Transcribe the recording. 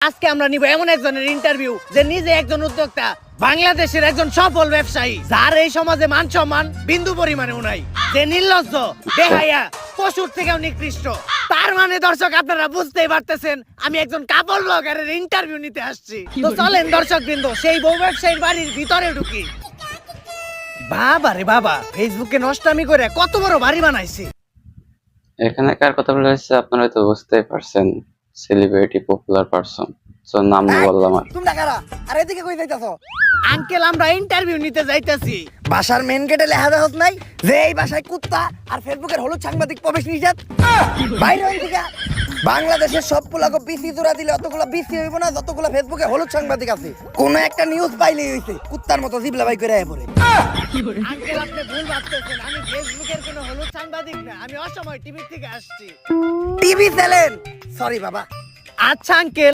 আজকে আমরা নিব এমন একজনের ইন্টারভিউ যে নিজে একজন উদ্যোক্তা, বাংলাদেশের একজন সফল ব্যবসায়ী, যার এই সমাজে মান সম্মান বিন্দু পরিমাণেও নাই, যে নির্লজ্জ, বেহায়া, পশুর থেকেও নিকৃষ্ট। তার মানে দর্শক আপনারা বুঝতেই পারতেছেন আমি একজন কাপড় ব্লগারের ইন্টারভিউ নিতে আসছি। তো চলেন দর্শক বৃন্দ সেই বউ ব্যবসায়ীর বাড়ির ভিতরে ঢুকি। বাবা রে বাবা, ফেসবুকে নষ্টামি করে কত বড় বাড়ি বানাইছি। এখানে কার কথা বলা হয়েছে আপনারা তো বুঝতেই পারছেন, সেলিব্রিটি পপুলার পারসন। তো নাম বললাম আর তোমরা কারা? আর এদিকে কই যাইতাছো? আঙ্কেল আমরা ইন্টারভিউ নিতে যাইতেছি। বাসার মেন গেটে লেখা দেখছ নাই যে এই বাসায় কুত্তা আর ফেসবুকের হলুদ সাংবাদিক প্রবেশ নিষেধ? বাইরে হই দিকা। বাংলাদেশের সবগুলাকে বিসি জোড়া দিলে অতগুলো বিসি হইব না যতগুলো ফেসবুকে হলুদ সাংবাদিক আছে। কোন একটা নিউজ পাইলেই হইছে কুত্তার মতো জিবলা বাই করে আয় পড়ে। আঙ্কেল আপনি ভুল ভাবতেছেন, আমি ফেসবুকের কোনো হলুদ সাংবাদিক না, আমি অসময় টিভি থেকে আসছি। TV channel. সরি বাবা। আচ্ছা আঙ্কেল